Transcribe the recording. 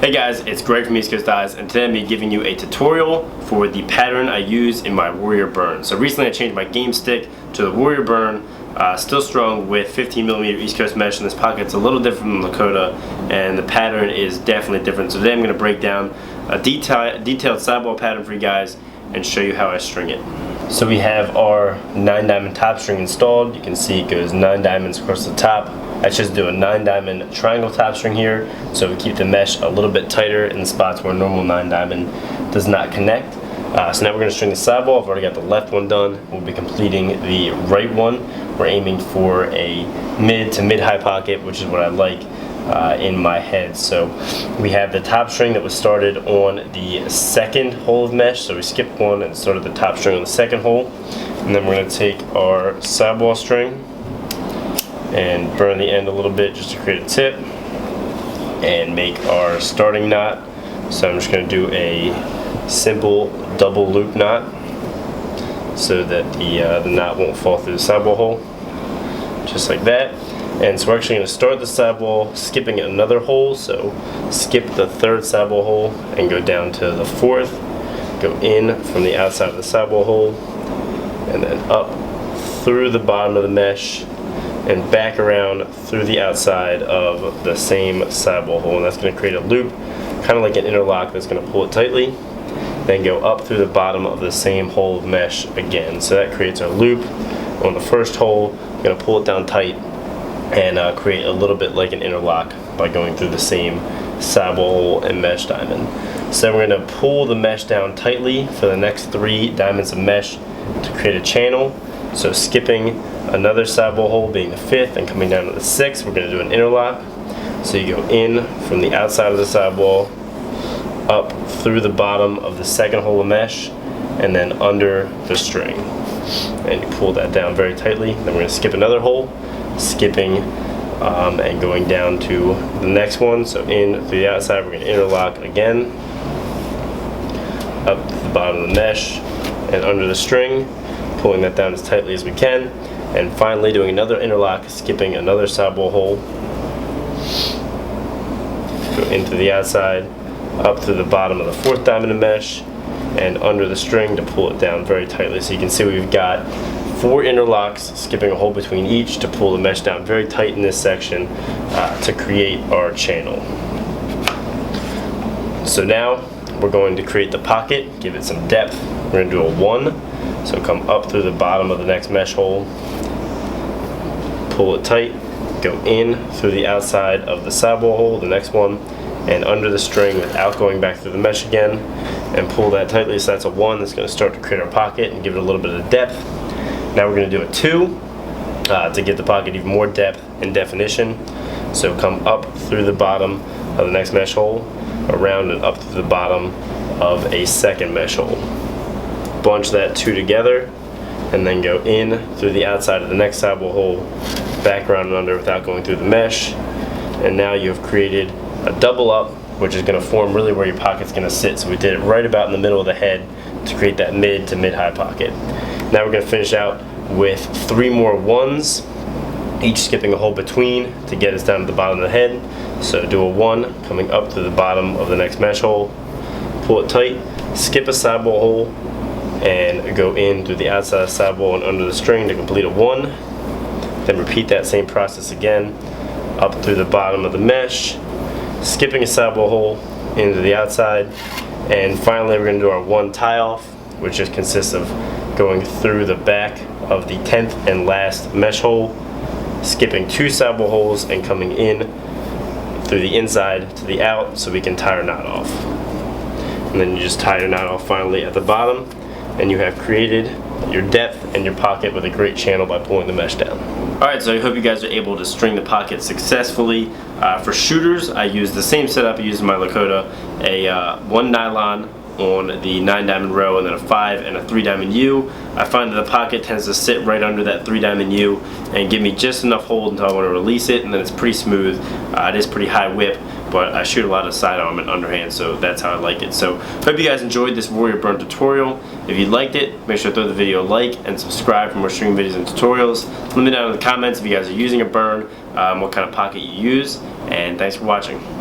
Hey guys, it's Greg from East Coast Eyes, and today I'm going to be giving you a tutorial for the pattern I use in my Warrior Burn. So recently I changed my game stick to the Warrior Burn, still strung with 15mm East Coast mesh, and this pocket's a little different from Lakota, and the pattern is definitely different. So today I'm going to break down a detailed sidewall pattern for you guys and show you how I string it. So we have our 9-diamond top string installed. You can see it goes 9 diamonds across the top. I just do a 9-diamond triangle top string here, so we keep the mesh a little bit tighter in the spots where normal 9-diamond does not connect. So now we're going to string the sidewall. I've already got the left one done. We'll be completing the right one. We're aiming for a mid to mid-high pocket, which is what I like in my head. So we have the top string that was started on the second hole of mesh, so we skipped one and started the top string on the second hole. And then we're going to take our sidewall string and burn the end a little bit just to create a tip and make our starting knot. So I'm just going to do a simple double loop knot so that the knot won't fall through the sidewall hole, just like that. And so we're actually going to start the sidewall skipping another hole, so skip the third sidewall hole and go down to the fourth, go in from the outside of the sidewall hole and then up through the bottom of the mesh and back around through the outside of the same sidewall hole, and that's going to create a loop, kind of like an interlock that's going to pull it tightly. Then go up through the bottom of the same hole of mesh again. So that creates our loop on the first hole. We're going to pull it down tight and create a little bit like an interlock by going through the same sidewall hole and mesh diamond. So we're going to pull the mesh down tightly for the next 3 diamonds of mesh to create a channel. So skipping another sidewall hole being the 5th and coming down to the 6th, we're going to do an interlock. So you go in from the outside of the sidewall, up through the bottom of the second hole of mesh, and then under the string. And you pull that down very tightly. Then we're going to skip another hole, skipping and going down to the next one. So in through the outside, we're going to interlock again, up to the bottom of the mesh and under the string, pulling that down as tightly as we can, and finally doing another interlock, skipping another sidewall hole, go into the outside, up through the bottom of the 4th diamond of mesh and under the string to pull it down very tightly. So you can see we've got 4 interlocks, skipping a hole between each to pull the mesh down very tight in this section to create our channel. So now we're going to create the pocket, give it some depth. We're going to do a 1, so come up through the bottom of the next mesh hole, pull it tight, go in through the outside of the sidewall hole, the next one, and under the string without going back through the mesh again, and pull that tightly. So that's a 1 that's going to start to create our pocket and give it a little bit of depth. Now we're going to do a 2 to give the pocket even more depth and definition. So come up through the bottom of the next mesh hole, around and up to the bottom of a second mesh hole. Bunch that 2 together and then go in through the outside of the next sidewall hole, back around and under without going through the mesh. And now you have created a double up, which is going to form really where your pocket's going to sit. So we did it right about in the middle of the head to create that mid to mid-high pocket. Now we're going to finish out with 3 more 1s, each skipping a hole between to get us down to the bottom of the head. So do a 1 coming up to the bottom of the next mesh hole, pull it tight, skip a sidewall hole, and go in through the outside of the sidewall and under the string to complete a 1. Then repeat that same process again, up through the bottom of the mesh, skipping a sidewall hole into the outside, and finally we're going to do our 1 tie off, which just consists of going through the back of the 10th and last mesh hole, skipping 2 sidewall holes and coming in through the inside to the out so we can tie our knot off. And then you just tie your knot off finally at the bottom, and you have created your depth and your pocket with a great channel by pulling the mesh down. Alright, so I hope you guys are able to string the pocket successfully. For shooters, I use the same setup I use in my Lakota, a 1 nylon on the 9-diamond row and then a 5 and a 3-diamond U. I find that the pocket tends to sit right under that 3-diamond U and give me just enough hold until I want to release it, and then it's pretty smooth. It is pretty high whip, but I shoot a lot of sidearm and underhand, so that's how I like it. So hope you guys enjoyed this Warrior Burn tutorial. If you liked it, make sure to throw the video a like and subscribe for more streaming videos and tutorials. Let me know in the comments if you guys are using a burn, what kind of pocket you use, and thanks for watching.